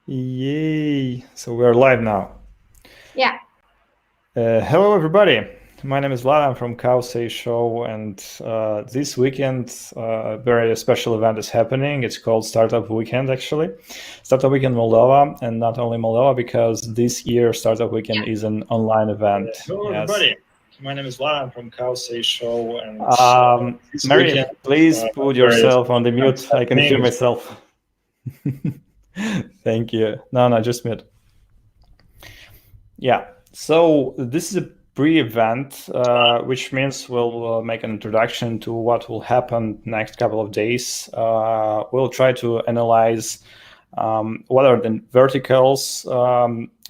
Yay! So we're live now. Yeah. Hello, everybody. My name is Vlad. I'm from Kausei Show, and this weekend, a very special event is happening. It's called Startup Weekend, actually. Startup Weekend Moldova, and not only Moldova, because this year Startup Weekend is an online event. Hello, Yes. everybody. My name is Vlad. I'm from Kausei Show, and this Mary, weekend, please put yourself on the mute. I can hear happening. myself. Thank you. No, just mute. Yeah. So this is a pre-event, which means we'll make an introduction to what will happen next couple of days. We'll try to analyze what are the verticals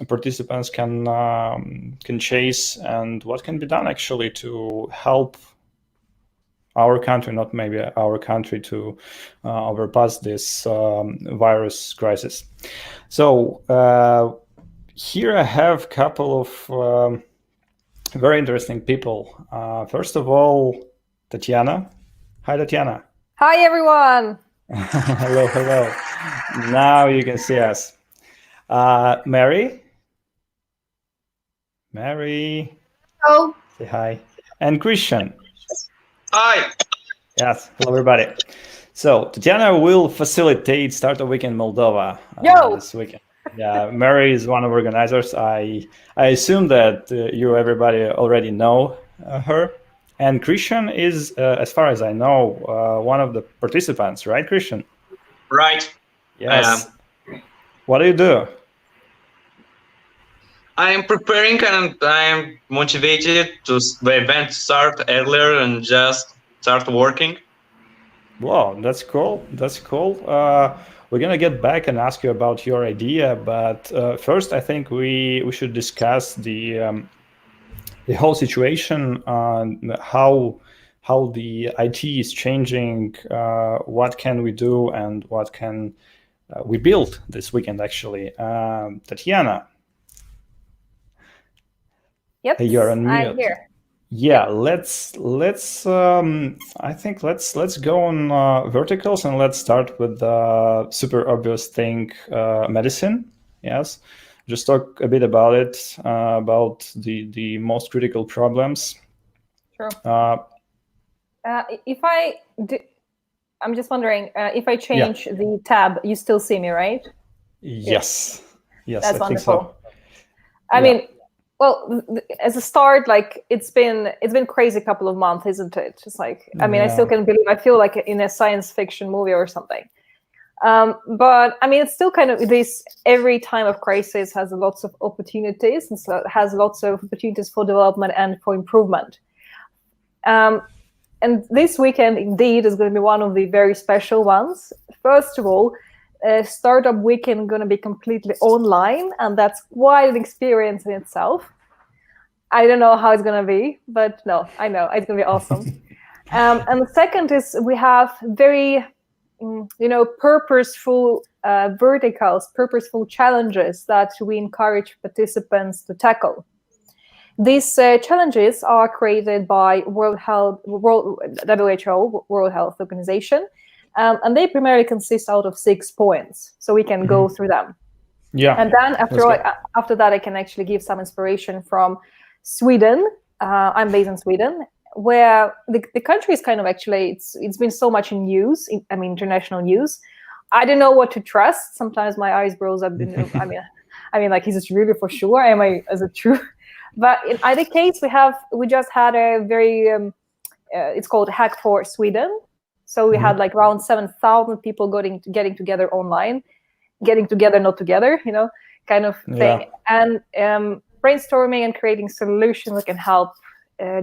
participants can chase, and what can be done actually to help our country, not maybe our country, to overpass this virus crisis. So here I have a couple of very interesting people. First of all, Tatiana. Hi, Tatiana. Hi, everyone. Hello. Now you can see us. Mary. Hello. Say hi. And Christian. Hi. Yes, hello, everybody. So Tatiana will facilitate Startup Weekend Moldova this weekend. Yeah, Mary is one of the organizers. I assume that you everybody already know her. And Christian is, as far as I know, one of the participants, right, Christian? Right. Yes. What do you do? I am preparing and I am motivated to the event start earlier and just start working. Wow, that's cool. We're gonna get back and ask you about your idea, but first, I think we should discuss the whole situation on how the IT is changing. What can we do, and what can we build this weekend? Actually, Tatiana. Yep. Hey, you're on mute. I'm here. Yeah, let's I think let's go on verticals, and let's start with the super obvious thing, medicine. Yes, just talk a bit about it, about the most critical problems. Sure. I'm just wondering if I change the tab, you still see me, right? Yes. That's wonderful. Think so. I mean, well, as a start, like it's been crazy couple of months, isn't it? Just like, I mean, I still can't believe, I feel like in a science fiction movie or something. But I mean, it's still kind of this, every time of crisis has lots of opportunities, and so it has lots of opportunities for development and for improvement. And this weekend, indeed, is going to be one of the very special ones. First of all, Startup Weekend going to be completely online, and that's quite an experience in itself. I don't know how it's going to be, but no, I know it's going to be awesome. And the second is we have very, purposeful verticals, purposeful challenges that we encourage participants to tackle. These challenges are created by WHO, World Health Organization, and they primarily consist out of 6 points. So we can go through them. Yeah. And then after that, I can actually give some inspiration from Sweden. I'm based in Sweden, where the country is kind of actually, it's been so much in news, international news. I don't know what to trust. Sometimes my eyebrows have been, like, is it really for sure? Is it true? But in either case, we just had a very, it's called Hack for Sweden. So we had like around 7,000 people getting together online, getting together, not together, kind of thing. And brainstorming and creating solutions that can help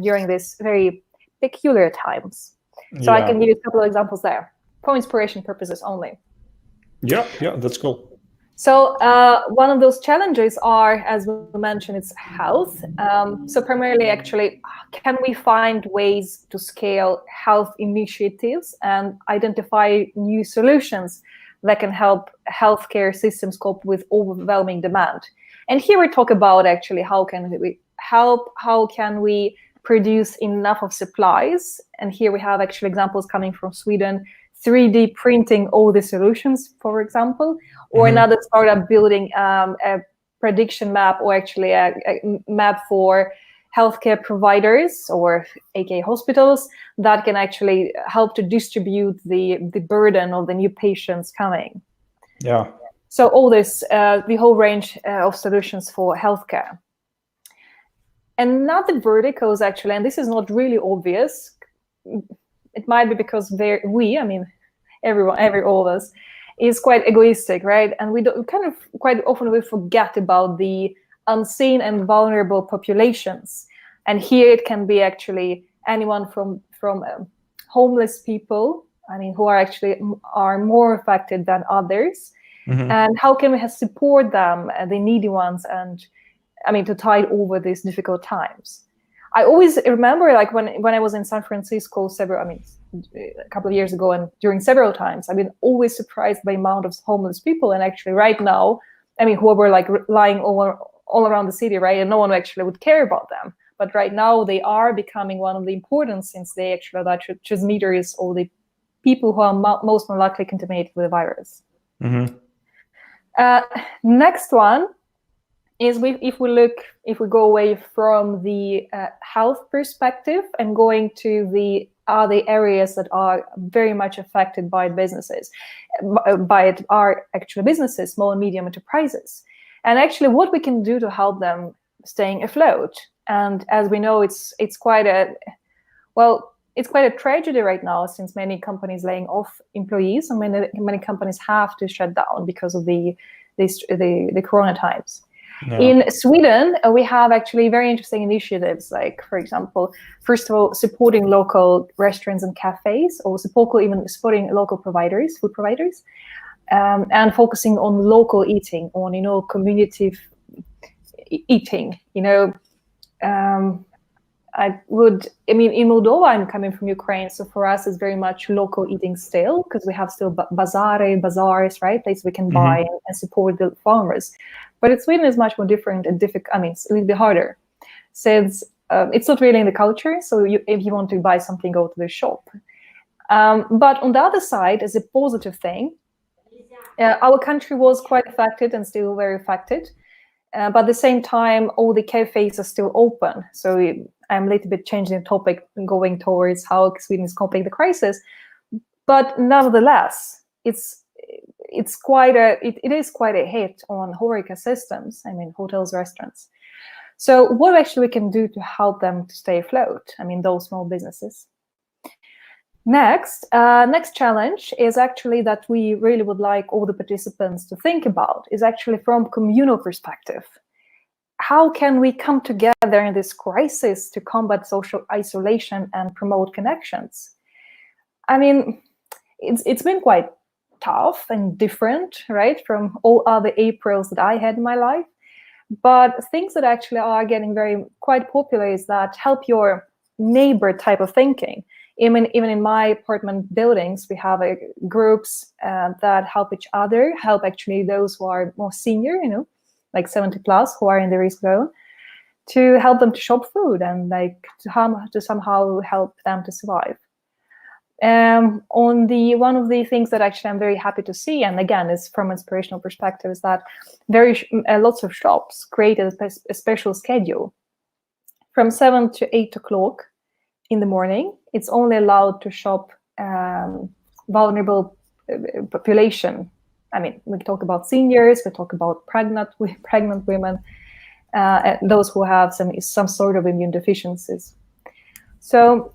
during these very peculiar times. So I can give you a couple of examples there for inspiration purposes only. Yeah, that's cool. So one of those challenges are, as we mentioned, it's health. So primarily, actually, can we find ways to scale health initiatives and identify new solutions that can help healthcare systems cope with overwhelming demand? And here we talk about actually how can we help, how can we produce enough of supplies? And here we have actually examples coming from Sweden, 3D printing all the solutions, for example, or another startup building a prediction map, or actually a map for healthcare providers, or aka hospitals, that can actually help to distribute the burden of the new patients coming. Yeah. So all this, the whole range of solutions for healthcare. Another vertical is actually, and this is not really obvious, it might be because all of us, is quite egoistic, right? And we don't, kind of quite often we forget about the unseen and vulnerable populations. And here it can be actually anyone from homeless people, who are more affected than others. And how can we support them, the needy ones, and to tide over these difficult times. I always remember, like when I was in San Francisco a couple of years ago, and during several times, I've been always surprised by the amount of homeless people. And actually right now, who were like lying all around the city, right? And no one actually would care about them. But right now they are becoming one of the important, since they actually are the transmitters, or the people who are most likely contaminated with the virus. Next one is if we go away from the health perspective and going to the other areas that are very much affected by businesses, our actual businesses, small and medium enterprises, and actually what we can do to help them staying afloat. And as we know, it's quite a tragedy right now, since many companies laying off employees, and many companies have to shut down because of the corona times. Yeah. In Sweden, we have actually very interesting initiatives, like, for example, first of all, supporting local restaurants and cafes, or even supporting local food providers, and focusing on local eating, on community eating. In Moldova, I'm coming from Ukraine, so for us it's very much local eating still, because we have still bazaars, right? Places we can buy and support the farmers. But in Sweden, it's much more different and difficult. It's a little bit harder, since it's not really in the culture. So if you want to buy something, go to the shop. But on the other side, as a positive thing, our country was quite affected and still very affected. But at the same time, all the cafes are still open. So I'm a little bit changing the topic and going towards how Sweden is coping the crisis. But nevertheless, it is quite a hit on HoReCa systems. Hotels, restaurants. So what actually we can do to help them to stay afloat? Those small businesses. Next challenge is actually that we really would like all the participants to think about, is actually from communal perspective. How can we come together in this crisis to combat social isolation and promote connections? It's been quite tough and different, right, from all other Aprils that I had in my life. But things that actually are getting quite popular is that help your neighbor type of thinking. Even in my apartment buildings, we have groups that help each other, help actually those who are more senior, like 70 plus, who are in the risk zone, to help them to shop food and to somehow help them to survive. One of the things that actually I'm very happy to see, and again is from inspirational perspective, is that lots of shops created a special schedule from 7 to 8 o'clock in the morning. It's only allowed to shop vulnerable population. We talk about seniors, we talk about pregnant women, those who have some sort of immune deficiencies. So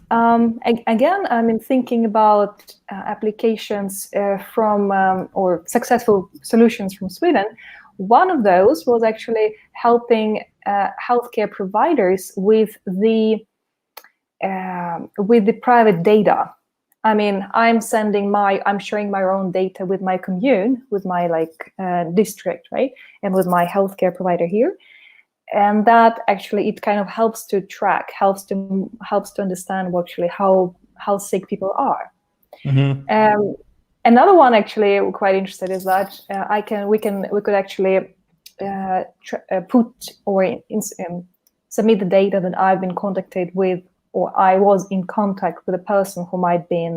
again, thinking about applications or successful solutions from Sweden. One of those was actually helping healthcare providers with the private data. I'm sharing my own data with my commune, with my district, right, and with my healthcare provider here. And that actually, it kind of helps to track, helps to understand actually how sick people are. Another one actually we're quite interested is that we could actually put or submit the data that I've been contacted with, or I was in contact with a person who might be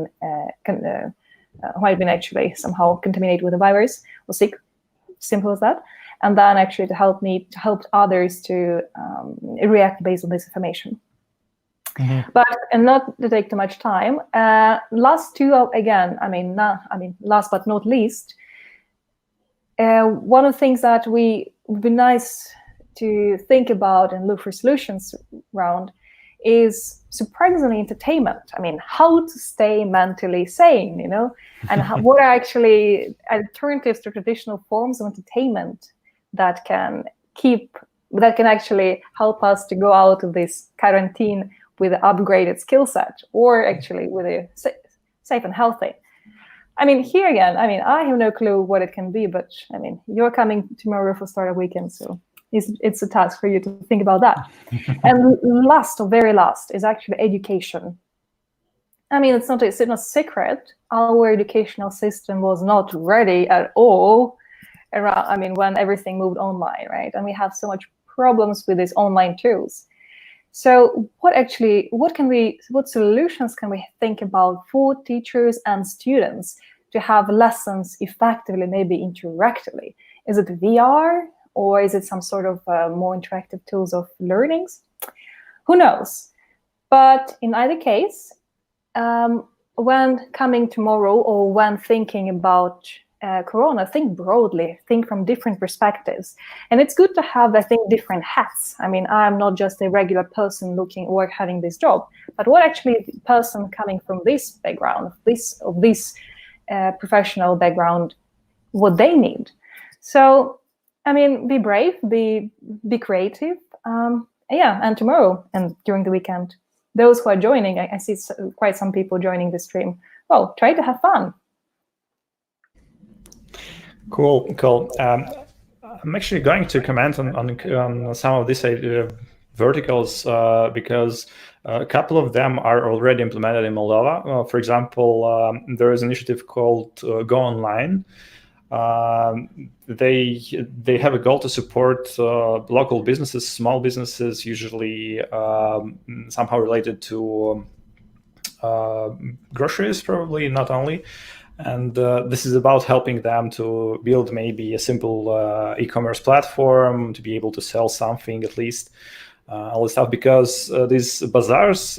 who had been actually somehow contaminated with the virus or sick. Simple as that. And then actually to help others to react based on this information. Mm-hmm. But and not to take too much time. Last but not least, one of the things that would be nice to think about and look for solutions around is surprisingly entertainment. I mean, how to stay mentally sane, and what are actually alternatives to traditional forms of entertainment that can actually help us to go out of this quarantine with an upgraded skill set, or actually with a safe and healthy. I mean, here again, I have no clue what it can be, but you're coming tomorrow for Startup Weekend, so it's a task for you to think about that. And very last, is actually education. It's not a secret. Our educational system was not ready at all around, when everything moved online, right? And we have so much problems with these online tools. So what solutions can we think about for teachers and students to have lessons effectively, maybe interactively? Is it VR, or is it some sort of more interactive tools of learnings? Who knows? But in either case, when coming tomorrow or when thinking about Corona, think broadly, think from different perspectives. And it's good to have, I think, different hats. I'm not just a regular person looking or having this job, but what actually the person coming from this background, this professional background, what they need. So, be brave, be creative. And tomorrow and during the weekend, those who are joining, I see quite some people joining the stream. Well, try to have fun. Cool. I'm actually going to comment on some of these verticals because a couple of them are already implemented in Moldova. For example, there is an initiative called Go Online. They have a goal to support local businesses, small businesses, usually somehow related to groceries, probably not only. And this is about helping them to build maybe a simple e-commerce platform to be able to sell something at least. All this stuff, because these bazaars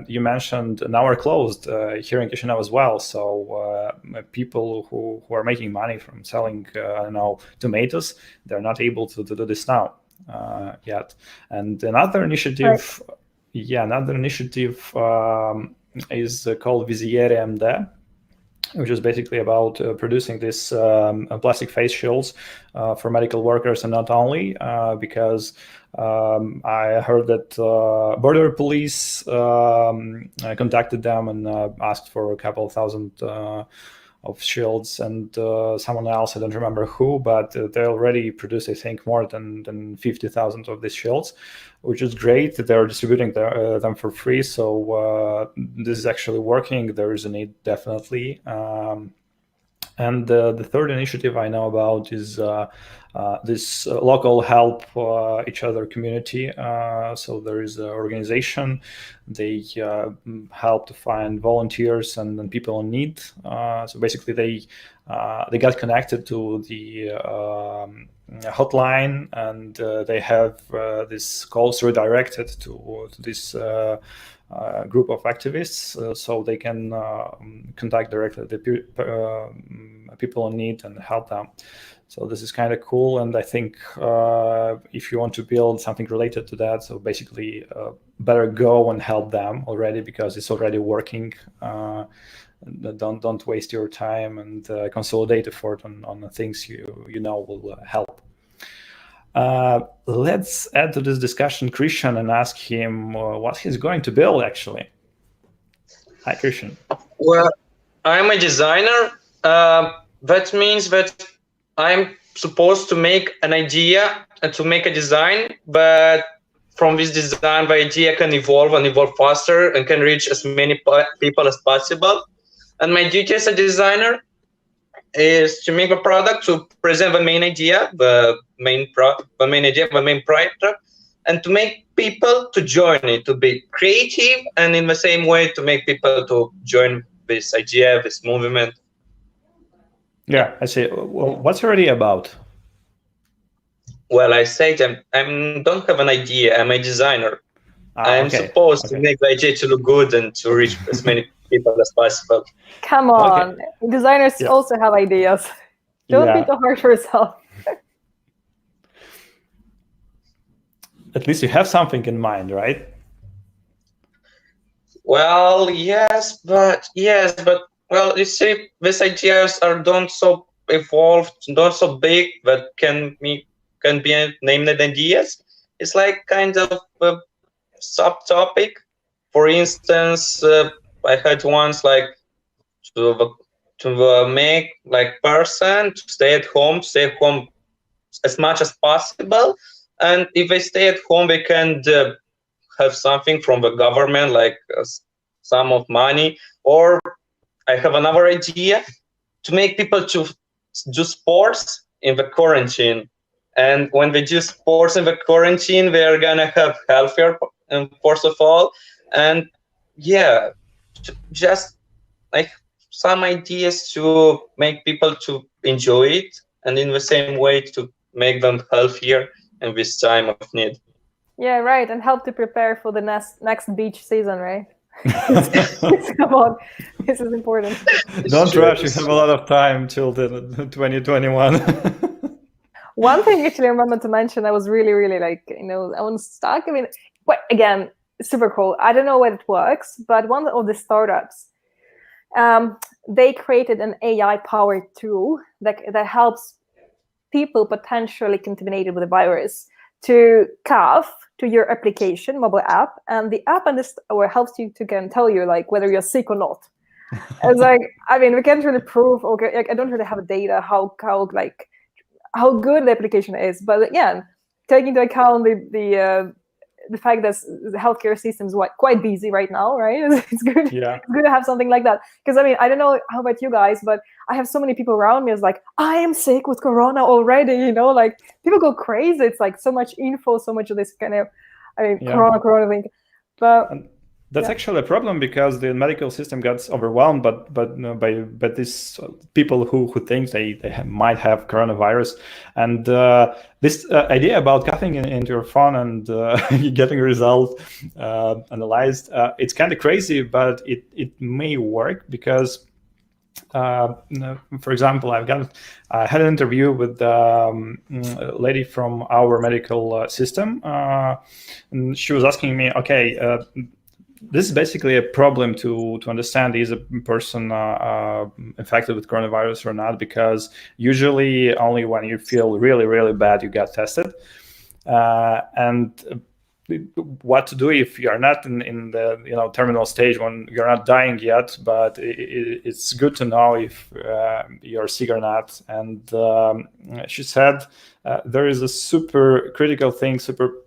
you mentioned now are closed here in Chisinau as well. So people who are making money from selling tomatoes, they're not able to do this now yet. And another initiative, is called Viziere MD, which is basically about producing these plastic face shields for medical workers, and not only because I heard that border police contacted them and asked for a couple of thousand of shields, and someone else, I don't remember who, but they already produced, I think, more than 50,000 of these shields, which is great. They're distributing them for free, so this is actually working. There is a need, definitely. And the third initiative I know about is this local help each other community. So there is an organization. They help to find volunteers and people in need. So basically, they got connected to the hotline, and they have these calls redirected to this group of activists, so they can contact directly the people in need and help them. So this is kind of cool, and I think if you want to build something related to that, so basically better go and help them already, because it's already working. Don't waste your time, and consolidate effort on the things you know will help. Let's add to this discussion Christian and ask him what he's going to build, actually. Hi, Christian. Well, I'm a designer. That means that I'm supposed to make an idea and to make a design, but from this design, the idea can evolve and evolve faster and can reach as many people as possible. And my duty as a designer is to make a product, to present the main idea, the main project, and to make people to join it, to be creative, and in the same way to make people to join this idea, this movement. Yeah, I see. Well, what's your idea about? Well, I said I don't have an idea. I'm a designer. I'm supposed to make the idea to look good and to reach as many people as possible. Come on, designers also have ideas. Don't be too hard for yourself. At least you have something in mind, right? Well, yes, but well, you see, these ideas are don't so evolved, not so big that can be named ideas. It's like kind of a subtopic. For instance, I had once like to make like person to stay at home as much as possible, and if they stay at home, they can have something from the government, like sum of money. Or I have another idea to make people to do sports in the quarantine. And when they do sports in the quarantine, they're gonna have healthier, first of all. And yeah, just like some ideas to make people to enjoy it, and in the same way to make them healthier in this time of need. Yeah, right, and help to prepare for the next beach season, right? Come on, this is important. Don't rush, you have a lot of time till the 2021. One thing actually I remember to mention, I was really like, I was stuck. I mean, again, super cool. I don't know whether it works, but one of the startups, they created an AI-powered tool that helps people potentially contaminated with the virus to cough to your application, mobile app, and the app helps you to tell you like whether you're sick or not. It's like, I mean, we can't really prove, okay, I don't really have data how good the application is, but again, taking into account the fact that the healthcare system is quite busy right now, right? It's good. Yeah. It's good to have something like that. Because I mean, I don't know how about you guys, but I have so many people around me. It's like, I am sick with corona already. Like people go crazy. It's like so much info, so much of this kind of, corona thing. But that's actually a problem because the medical system gets overwhelmed, by these people who think they might have coronavirus, and this idea about coughing into your phone and getting a result analyzed, it's kind of crazy, but it may work because. For example, I had an interview with a lady from our medical system, and she was asking me, okay, this is basically a problem to understand is a person infected with coronavirus or not, because usually only when you feel really bad you get tested, and what to do if you are not in the terminal stage, when you're not dying yet, but it's good to know if you're sick or not. And she said there is a super critical thing, super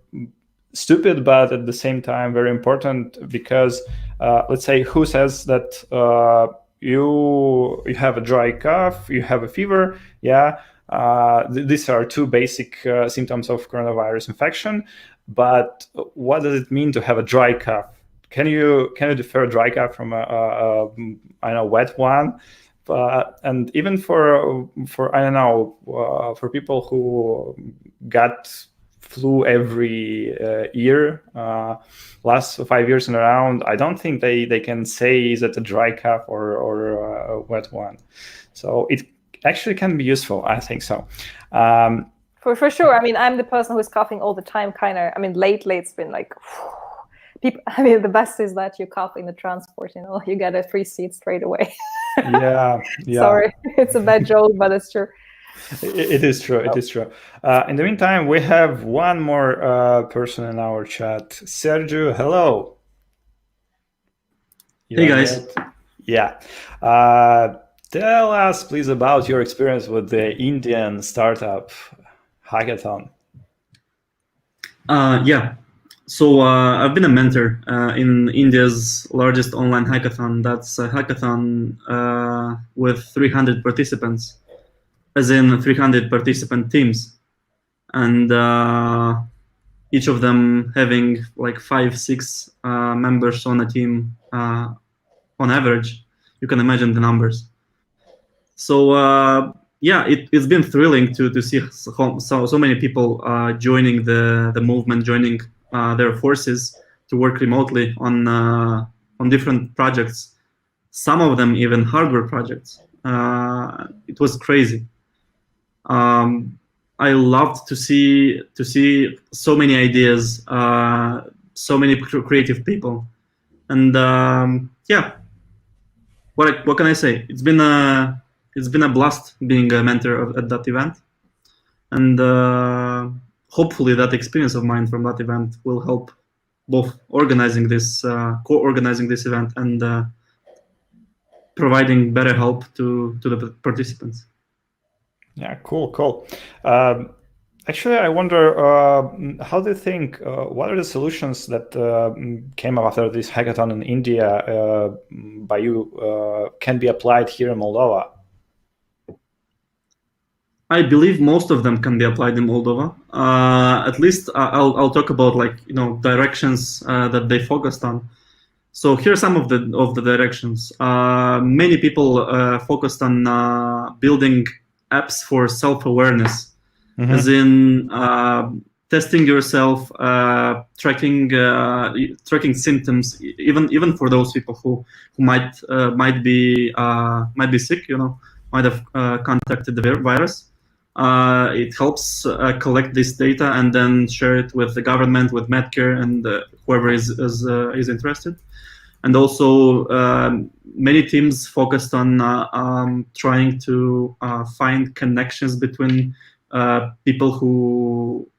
stupid, but at the same time very important, because let's say who says that you have a dry cough, you have a fever, these are two basic symptoms of coronavirus infection. But what does it mean to have a dry cough? Can you differ a dry cough from a wet one? And even for I don't know, for people who got flu every year, last 5 years and around, I don't think they can say is it a dry cough or a wet one. So it actually can be useful, I think so. For sure. I mean, I'm the person who's coughing all the time, kind of. I mean, lately it's been like, people. I mean, the best is that you cough in the transport. You get a free seat straight away. Yeah. Sorry, it's a bad joke, but it's true. It is true. It is true. In the meantime, we have one more person in our chat. Sergio, hello. Hey guys. Yeah. Tell us, please, about your experience with the Indian startup hackathon. So I've been a mentor in India's largest online hackathon. That's a hackathon with 300 participants, as in 300 participant teams, and each of them having like 5-6 members on a team on average. You can imagine the numbers. So yeah, it's been thrilling to see so many people joining the movement, joining their forces to work remotely on different projects. Some of them even hardware projects. It was crazy. I loved to see so many ideas, so many creative people, and yeah. What can I say? It's been a blast being a mentor at that event, and hopefully that experience of mine from that event will help both organizing this, co-organizing this event, and providing better help to the participants. Yeah, cool. Actually, I wonder, how do you think, what are the solutions that came up after this hackathon in India by you can be applied here in Moldova? I believe most of them can be applied in Moldova. At least I'll talk about, like, directions that they focused on. So here are some of the directions. Many people focused on building apps for self-awareness, as in testing yourself, tracking symptoms, even for those people who might be sick, might have contacted the virus. It helps collect this data and then share it with the government, with Medcare, and whoever is interested. And also, many teams focused on trying to find connections between people who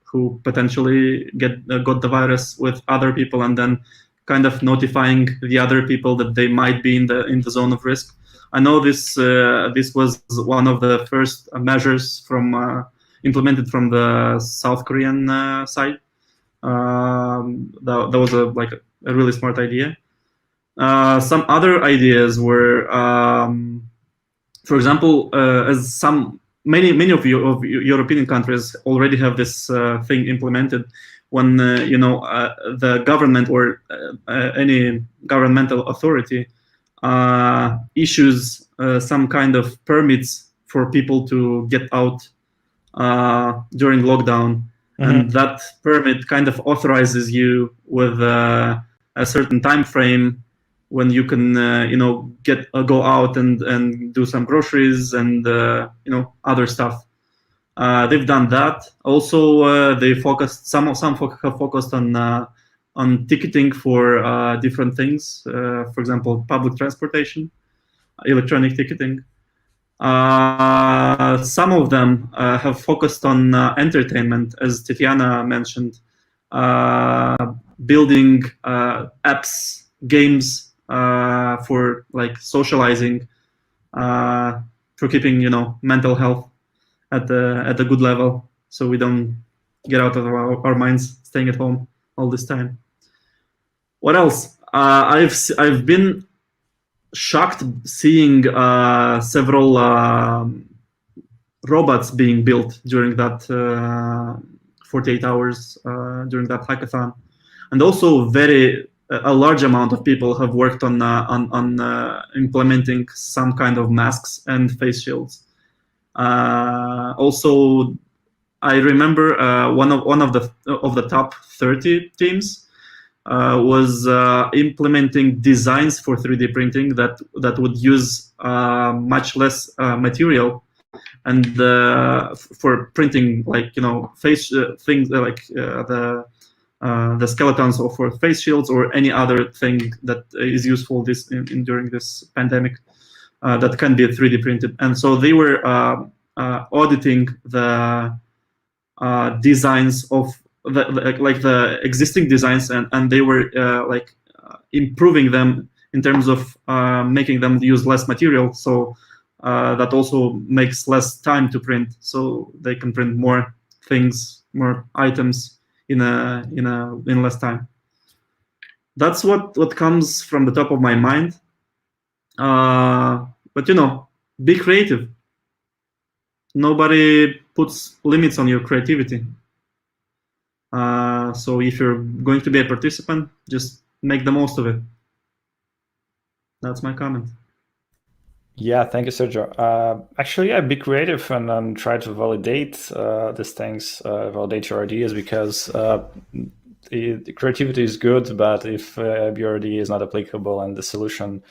potentially got the virus with other people, and then kind of notifying the other people that they might be in the zone of risk. I know this was one of the first measures implemented from the South Korean side. That was a really smart idea. Some other ideas were, for example, as many of European countries already have this thing implemented. When the government or any governmental authority issues some kind of permits for people to get out during lockdown, and that permit kind of authorizes you with a certain time frame when you can go out and do some groceries and other stuff. They've done that. Also, they focused some have focused on ticketing for different things. For example, public transportation, electronic ticketing. Some of them have focused on entertainment, as Tatiana mentioned, building apps, games for like socializing, for keeping mental health at a good level, so we don't get out of our minds staying at home all this time. What else? I've been shocked seeing several robots being built during that 48 hours during that hackathon, and also a large amount of people have worked on implementing some kind of masks and face shields. Also, I remember one of the top 30 teams was implementing designs for 3D printing that would use much less material, and for printing face things like the skeletons or for face shields or any other thing that is useful during this pandemic that can be 3D printed. And so they were auditing the designs of the existing designs, and they were improving them in terms of making them use less material. So that also makes less time to print, so they can print more things, more items in less time. That's what comes from the top of my mind. But be creative. Nobody puts limits on your creativity. So if you're going to be a participant, just make the most of it. That's my comment. Yeah, thank you, Sergio. Actually, yeah, be creative and try to validate these things, validate your ideas, because the creativity is good, but if your idea is not applicable and the solution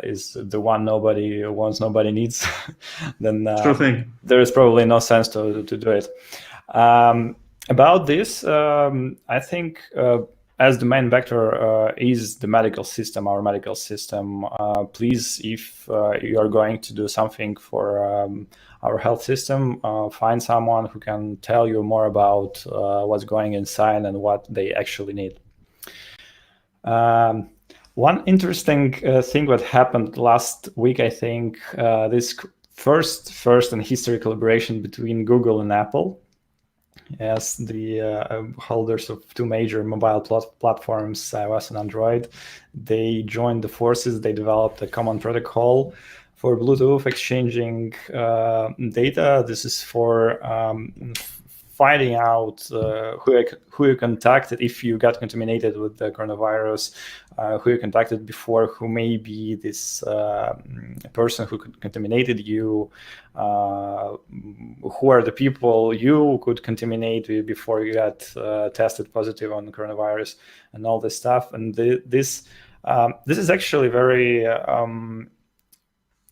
is the one nobody wants, nobody needs, then Sure thing. there is probably no sense to do it. About this, I think as the main vector is the medical system, our medical system, please, if you are going to do something for our health system, find someone who can tell you more about what's going inside and what they actually need. One interesting thing that happened last week, I think, this first in history collaboration between Google and Apple, as the holders of two major mobile platforms, iOS and Android. They joined the forces. They developed a common protocol for Bluetooth exchanging data. This is for finding out who you contacted if you got contaminated with the coronavirus, who you contacted before, who may be this person who contaminated you, who are the people you could contaminate before you got tested positive on coronavirus, and all this stuff. And this is actually very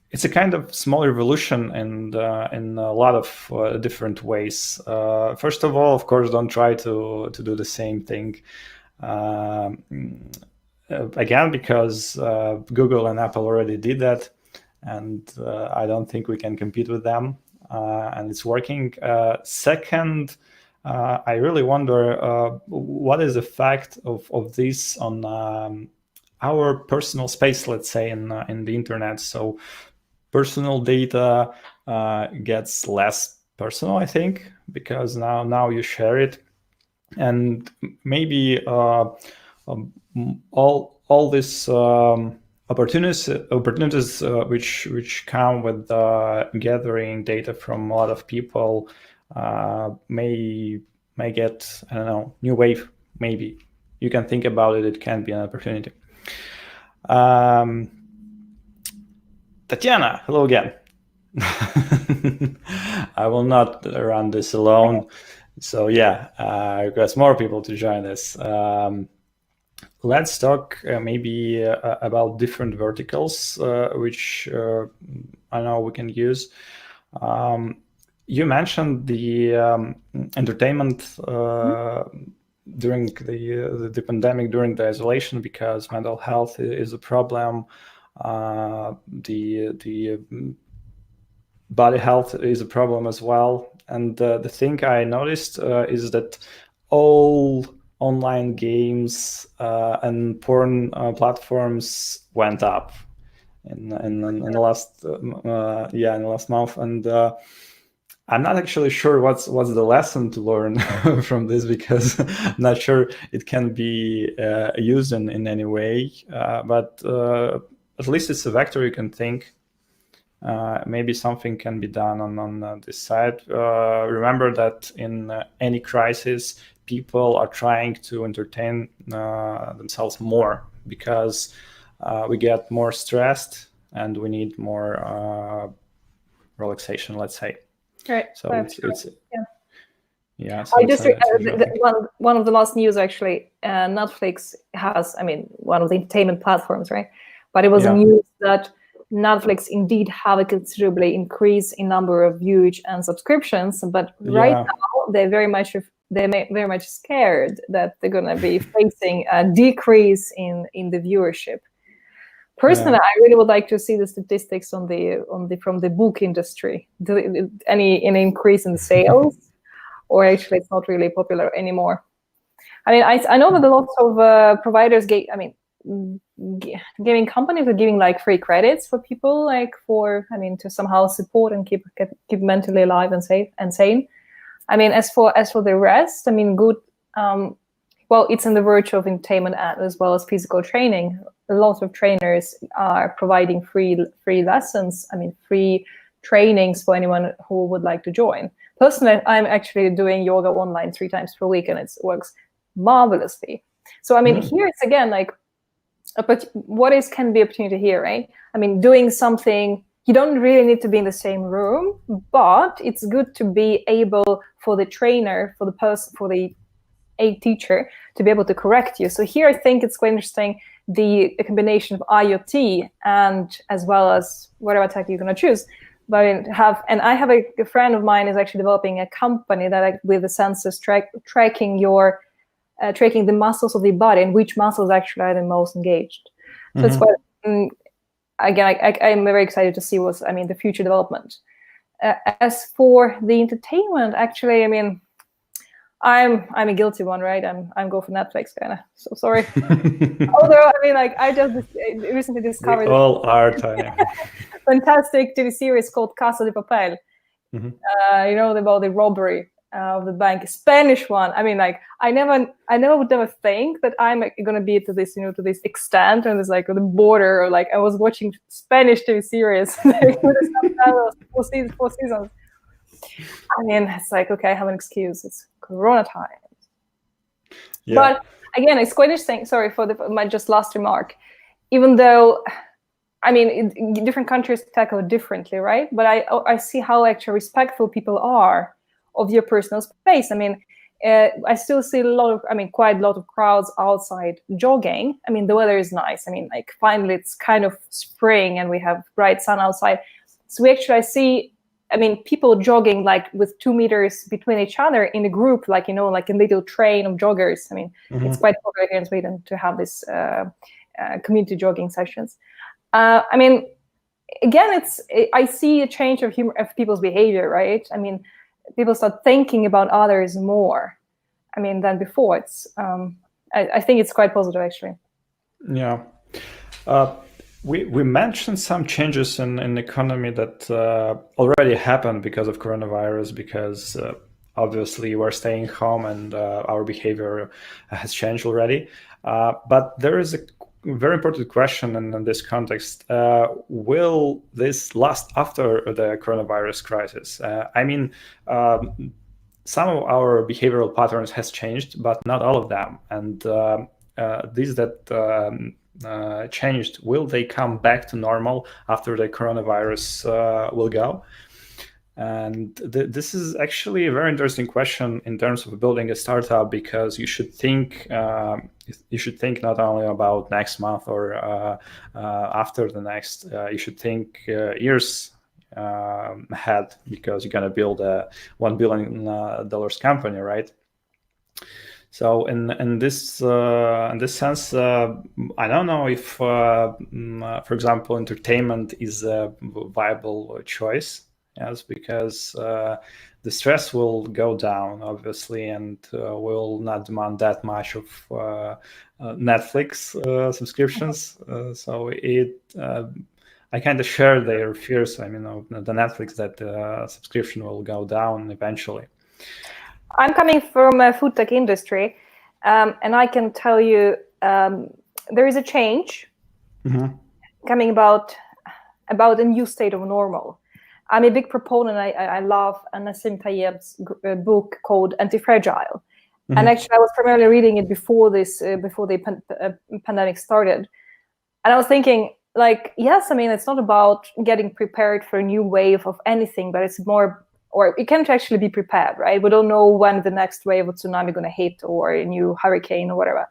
it's a kind of small revolution and in a lot of different ways. First of all, of course, don't try to do the same thing again, because Google and Apple already did that, and I don't think we can compete with them, and it's working. Second, I really wonder what is the effect of this on our personal space, let's say, in the internet. So personal data gets less personal, I think, because now you share it, and maybe all this opportunities which come with gathering data from a lot of people may get, I don't know, new wave. Maybe you can think about it. It can be an opportunity. Tatiana, hello again. I will not run this alone. So yeah, I request more people to join us. Let's talk maybe about different verticals, which I know we can use. You mentioned the entertainment during the pandemic, during the isolation, because mental health is a problem. The body health is a problem as well. And the thing I noticed is that all online games and porn platforms went up in the last in the last month. And I'm not actually sure what's the lesson to learn from this, because I'm not sure it can be used in any way. But at least it's a vector you can think. Maybe something can be done on this side. Remember that in any crisis, people are trying to entertain themselves more, because we get more stressed and we need more relaxation, let's say. Right. So it's yeah. I just one of the last news, actually, Netflix has, I mean, one of the entertainment platforms, right? But it was a news that Netflix indeed have a considerably increase in number of viewage and subscriptions, but right now they're very much scared that they're going to be facing a decrease in the viewership. Personally, I really would like to see the statistics from the book industry. Any increase in sales, or actually it's not really popular anymore. I mean, I know that a lot of providers gaming companies are giving like free credits for people, like to somehow support and keep mentally alive and safe and sane. I mean, as for the rest, I mean, good. Well, it's in the verge of entertainment as well as physical training. A lot of trainers are providing free lessons. I mean, free trainings for anyone who would like to join. Personally, I'm actually doing yoga online 3 times per week, and it works marvelously. So, I mean, here it's again like but what can be opportunity here, right? I mean, doing something, you don't really need to be in the same room, but it's good to be able for the trainer, for the person, for the teacher to be able to correct you. So here I think it's quite interesting, the combination of IoT and as well as whatever tech you're going to choose. But I have a friend of mine is actually developing a company that with the sensors tracking the muscles of the body and which muscles actually are the most engaged. So it's quite, again, I'm very excited to see the future development. As for the entertainment, actually, I mean, I'm a guilty one, right? I'm go for Netflix, kind of. So sorry. Although, I mean, like, I just recently discovered we all are, Tanya. fantastic TV series called Casa de Papel. You know, about the robbery of the bank, a Spanish one. I mean, like, I would never think that I'm gonna be to this, to this extent, and it's like the border, or like I was watching Spanish TV series, four seasons. I mean, it's like, okay, I have an excuse. It's Corona time. Yeah. But again, it's quite interesting. Sorry for my just last remark. Even though, I mean, different countries tackle it differently, right? But I see how actually respectful people are of your personal space. I mean, I still see quite a lot of crowds outside jogging. I mean, the weather is nice. I mean, like, finally it's kind of spring and we have bright sun outside. So I see people jogging like with 2 meters between each other in a group, like, like a little train of joggers. I mean, it's quite popular here in Sweden to have this community jogging sessions. I mean, again, I see a change of people's behavior, right? I mean, people start thinking about others more, than before. It's, I think it's quite positive, actually. Yeah. We mentioned some changes in the economy that already happened because of coronavirus, because obviously we're staying home and our behavior has changed already. But there is a very important question in this context. Will this last after the coronavirus crisis? Some of our behavioral patterns has changed, but not all of them. And these that changed, will they come back to normal after the coronavirus will go? And this is actually a very interesting question in terms of building a startup, because you should think not only about next month or after the next. You should think years ahead, because you're gonna build a $1 billion company, right? So in this sense, I don't know if, for example, entertainment is a viable choice. Yes, because the stress will go down, obviously, and will not demand that much of Netflix subscriptions. So I kind of share their fears. I mean, of the Netflix, that subscription will go down eventually. I'm coming from a food tech industry, and I can tell you there is a change coming about a new state of normal. I'm a big proponent. I love Nassim Taleb's book called Anti-Fragile, and actually I was primarily reading it before the pandemic started, and I was thinking, like, yes, I mean, it's not about getting prepared for a new wave of anything, but it's more, or it can't actually be prepared, right? We don't know when the next wave of tsunami is going to hit, or a new hurricane, or whatever.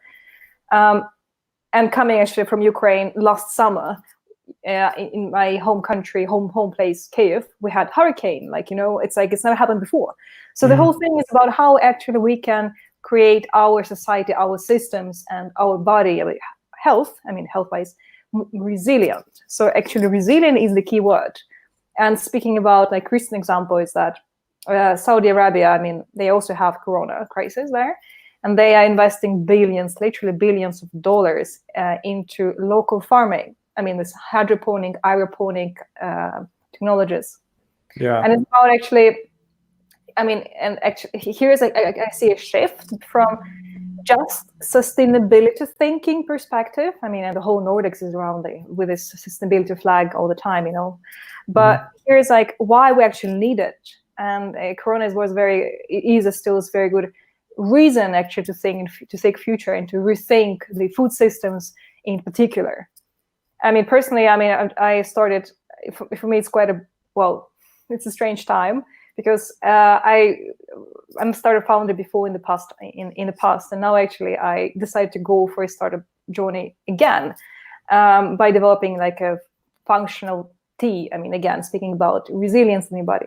And coming actually from Ukraine last summer, in my home country, home place, Kiev, we had hurricane. Like, it's like it's never happened before. So the whole thing is about how actually we can create our society, our systems, and our body health. I mean, health-wise, resilient. So actually, resilient is the key word. And speaking about, like, recent example is that Saudi Arabia, I mean, they also have corona crisis there, and they are investing billions, literally billions of dollars into local farming. I mean, this hydroponic, aeroponic technologies. Yeah. And it's about actually, I mean, and actually here's I see a shift from just sustainability thinking perspective. I mean, and the whole Nordics is around with this sustainability flag all the time, But here's like why we actually need it. And Corona was still a very good reason actually to think future and to rethink the food systems in particular. I mean, personally, I mean, I started, for me, it's quite it's a strange time, because I'm startup founder before in the past, and now actually I decided to go for a startup journey again, by developing like a functional T. I mean, again, speaking about resilience in the body.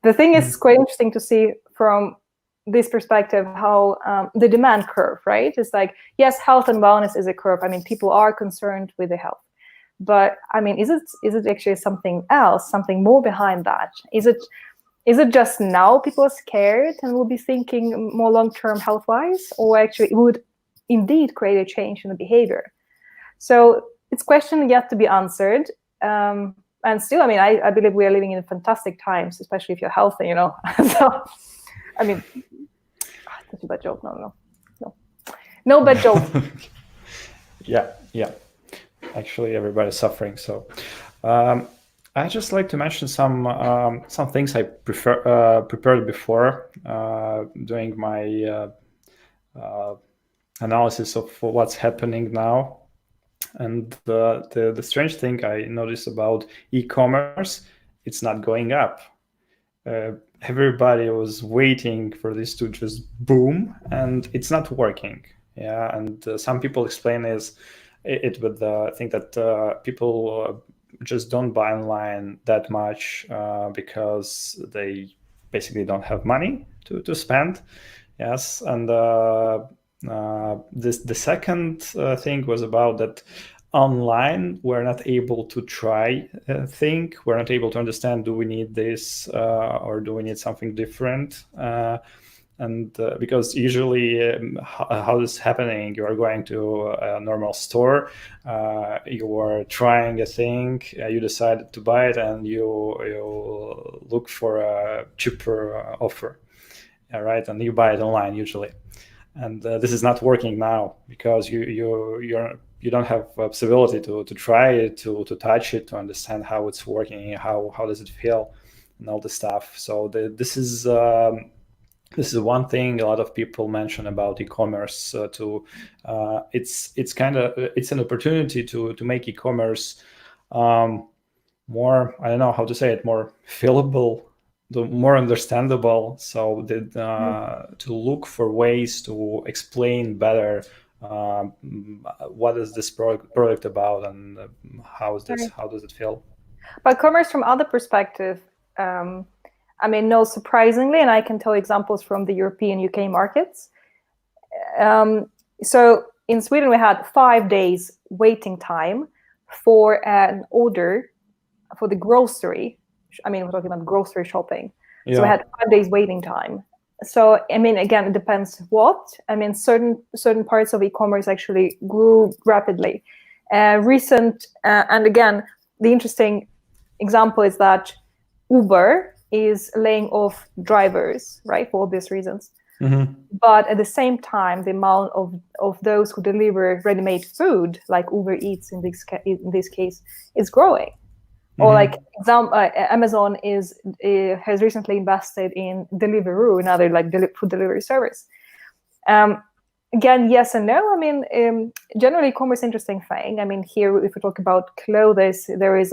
The thing is quite interesting to see from this perspective how the demand curve, right? It's like, yes, health and wellness is a curve. I mean, people are concerned with their health, but I mean, is it actually something else, something more behind that? Is it just now people are scared and will be thinking more long-term health-wise, or actually it would indeed create a change in the behavior? So it's a question yet to be answered. And still, I mean, I believe we are living in fantastic times, especially if you're healthy, you know. So, I mean, that's a bad joke. No bad joke. Yeah. Actually, everybody's suffering. So, I just like to mention some things I prepared before doing my analysis of what's happening now. And the strange thing I noticed about e-commerce, it's not going up. Everybody was waiting for this to just boom, and it's not working. Yeah, and some people explain it with the thing that people just don't buy online that much because they basically don't have money to spend. Yes, and the second thing was about that online we're not able to try think, we're not able to understand, do we need this or do we need something different, and because usually how this is happening, you are going to a normal store, you are trying a thing, you decide to buy it, and you look for a cheaper offer, right, and you buy it online usually. And this is not working now because you don't have possibility to try it, to touch it, to understand how it's working, how does it feel, and all this stuff. So this is one thing a lot of people mention about e-commerce. It's an opportunity to make e-commerce more, I don't know how to say it, more fillable, more understandable, so that to look for ways to explain better what is this product about, and how does it feel. But commerce from other perspective, I mean, no, surprisingly, and I can tell examples from the European UK markets. So in Sweden, we had 5 days waiting time for an order for the grocery. I mean, we're talking about grocery shopping. Yeah. So we had 5 days waiting time. So, I mean, again, it depends what. I mean, certain parts of e-commerce actually grew rapidly. And again, the interesting example is that Uber is laying off drivers, right, for obvious reasons. Mm-hmm. But at the same time, the amount of those who deliver ready-made food, like Uber Eats in this case, is growing. Or like Amazon has recently invested in Deliveroo, another like food delivery service. Again, yes and no. I mean, generally, e-commerce interesting thing. I mean, here if we talk about clothes, there is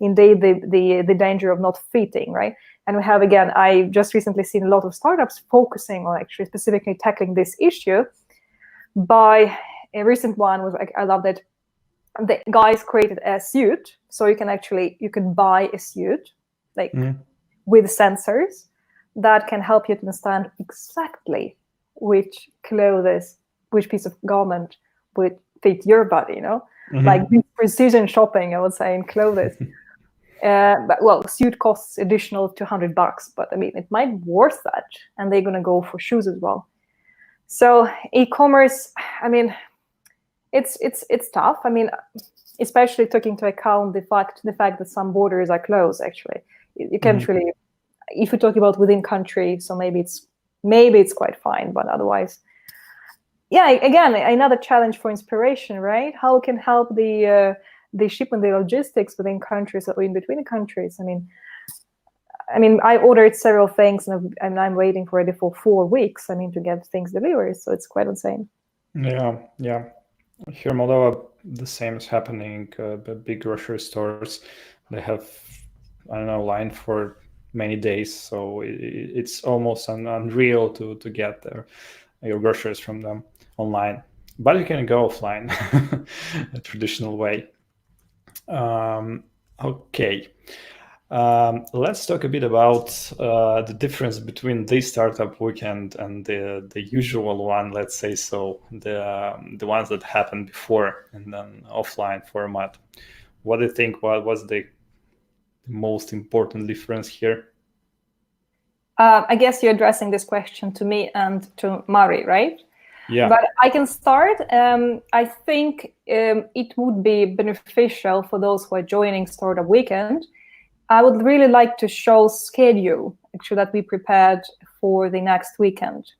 indeed the danger of not fitting, right? And we have, again, I just recently seen a lot of startups focusing on actually specifically tackling this issue. By a recent one was like, I love that. The guys created a suit, so you can buy a suit like with sensors that can help you to understand exactly which piece of garment would fit your body, you know, like precision shopping, I would say, in clothes. But well, suit costs additional $200, but I mean, it might be worth that, and they're gonna go for shoes as well. So e-commerce, I mean, it's tough. I mean, especially taking into account the fact that some borders are closed. Actually, you can't really, if you're talking about within country, so maybe it's quite fine, but otherwise, yeah. Again, another challenge for inspiration, right? How we can help the shipment, the logistics within countries or in between countries. I mean, I ordered several things, and I'm waiting for it for 4 weeks. I mean, to get things delivered, so it's quite insane. Yeah. Here in Moldova, the same is happening. The big grocery stores, they have, I don't know, line for many days, so it's almost unreal to get your groceries from them online. But you can go offline, a traditional way. Okay. Let's talk a bit about the difference between this startup weekend and the usual one, let's say so, the ones that happened before and then offline format. What do you think? What was the most important difference here? I guess you're addressing this question to me and to Mari, right? Yeah. But I can start. I think it would be beneficial for those who are joining Startup Weekend. I would really like to show schedule actually that we prepared for the next weekend.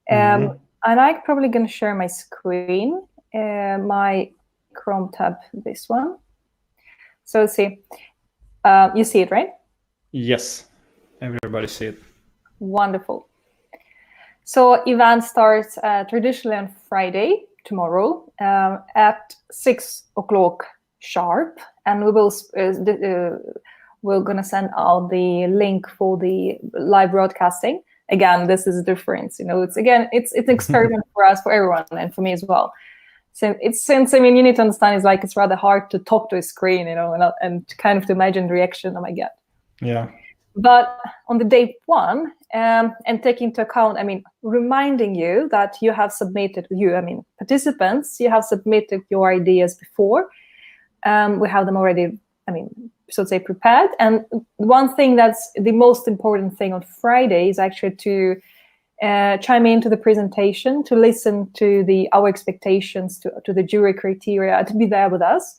And I'm probably going to share my screen, my Chrome tab, this one. So let's see. You see it, right? Yes, everybody see it. Wonderful. So event starts traditionally on Friday, tomorrow, at 6 o'clock sharp, and we will we're going to send out the link for the live broadcasting. Again, this is a difference. It's an experiment for us, for everyone, and for me as well. So you need to understand, it's rather hard to talk to a screen, and kind of to imagine the reaction I might get. Yeah. But on the day one, and taking into account, reminding you that you have submitted, participants, you have submitted your ideas before. We have them already, so to say, prepared. And one thing that's the most important thing on Friday is actually to chime into the presentation, to listen to our expectations, to the jury criteria, to be there with us.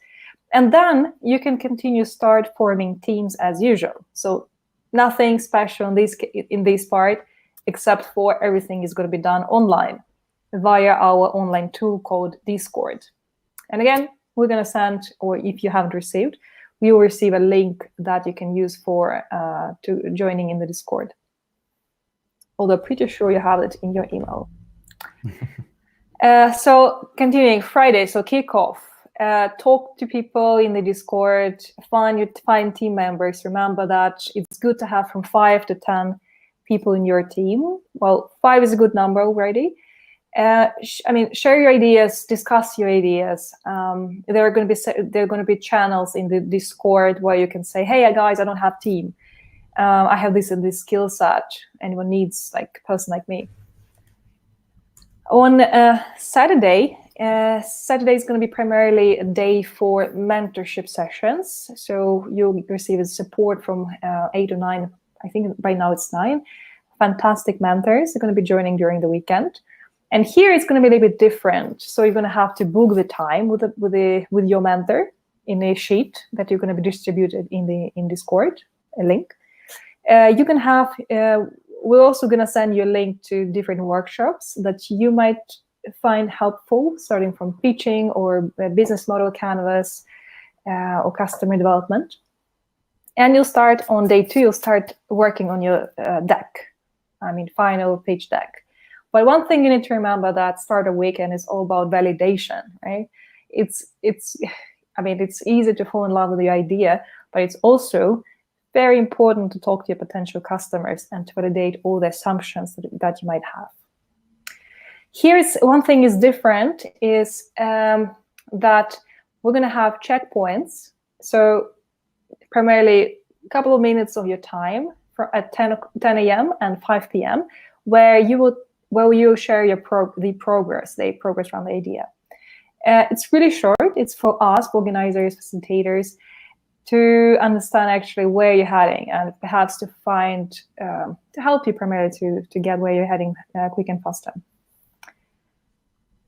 And then you can start forming teams as usual. So nothing special in this part, except for everything is going to be done online via our online tool called Discord. And again, we're going to send, or if you haven't received, you will receive a link that you can use for to joining in the Discord. Although pretty sure you have it in your email. So continuing Friday, so kickoff. Talk to people in the Discord, find team members. Remember that it's good to have from 5 to 10 people in your team. Well, 5 is a good number already. Share your ideas, discuss your ideas. There are going to be channels in the Discord where you can say, "Hey guys, I don't have team. I have this and this skill set. Anyone needs a person like me." On Saturday is going to be primarily a day for mentorship sessions. So you'll receive support from 8 or 9. I think right now it's 9. Fantastic mentors are going to be joining during the weekend. And here it's going to be a little bit different. So you're going to have to book the time with your mentor in a sheet that you're going to be distributed in Discord, a link. You can have. We're also going to send you a link to different workshops that you might find helpful, starting from pitching or business model canvas or customer development. And you'll start on day 2. You'll start working on your deck. Final pitch deck. But one thing you need to remember that Startup Weekend is all about validation, right? It's easy to fall in love with the idea, but it's also very important to talk to your potential customers and to validate all the assumptions that you might have. Here's one thing is different is that we're going to have checkpoints. So primarily a couple of minutes of your time at 10 a.m. and 5 p.m. where you share the progress around the idea. It's really short. It's for us, organizers, facilitators, to understand actually where you're heading and perhaps to find, to help you primarily to get where you're heading quick and faster.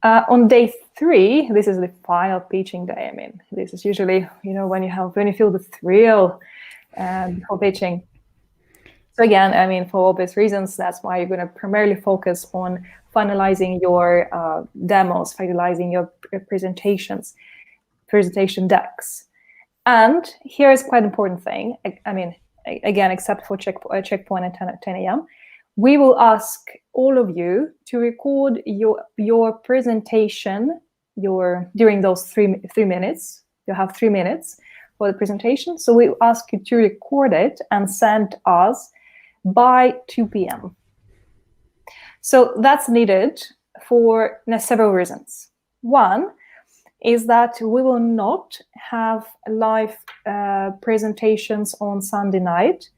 On day 3, this is the final pitching day. This is usually, when you feel the thrill for pitching. So again, for obvious reasons, that's why you're going to primarily focus on finalizing your demos, finalizing your presentation decks. And here's quite an important thing. Again, except for checkpoint at 10 a.m., we will ask all of you to record your presentation during those three minutes. You have 3 minutes for the presentation. So we ask you to record it and send us by 2 p.m. So that's needed for several reasons. One is that we will not have live presentations on Sunday night,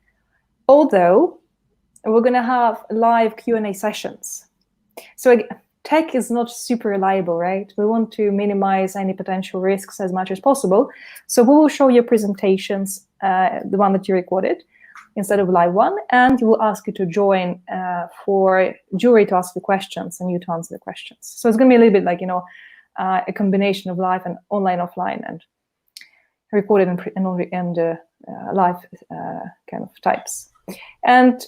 although we're going to have live Q&A sessions. So tech is not super reliable, right? We want to minimize any potential risks as much as possible. So we will show you presentations, the one that you recorded, instead of live one, and we will ask you to join for jury to ask the questions and you to answer the questions. So it's going to be a little bit like, a combination of live and online, offline, and recorded and live kind of types. And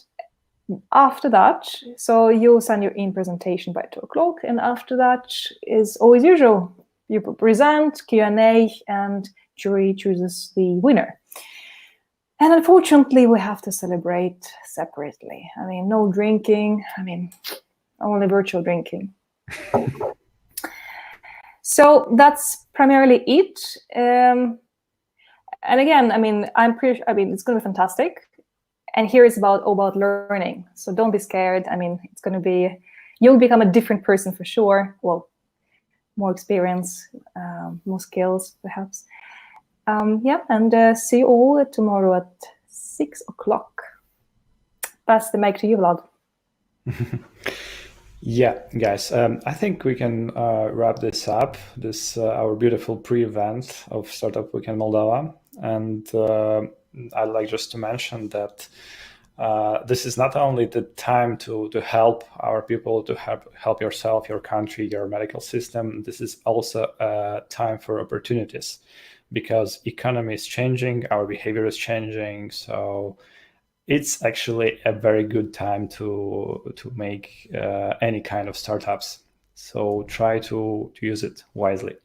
after that, so you'll send your presentation by 2 o'clock, and after that is always usual. You present, Q&A, and jury chooses the winner. And unfortunately, we have to celebrate separately. I mean, no drinking. I mean, only virtual drinking. So that's primarily it. And again, I mean, it's going to be fantastic. And here it's all about learning. So don't be scared. I mean, it's going to be, you'll become a different person for sure. Well, more experience, more skills, perhaps. And see you all tomorrow at 6 o'clock. Pass the mic to you, Vlad. Yeah, guys, I think we can wrap this up, our beautiful pre-event of Startup Weekend Moldova. And I'd like just to mention that this is not only the time to help our people, to help yourself, your country, your medical system. This is also a time for opportunities, because economy is changing, our behavior is changing. So it's actually a very good time to make any kind of startups. So try to use it wisely.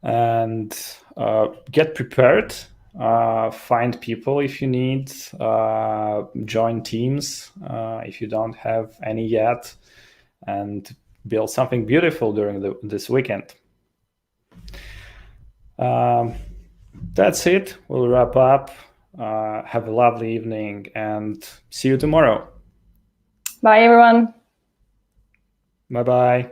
And get prepared. Find people if you need. Join teams if you don't have any yet. And build something beautiful during this weekend. That's it. We'll wrap up. Have a lovely evening and see you tomorrow. Bye, everyone. Bye-bye.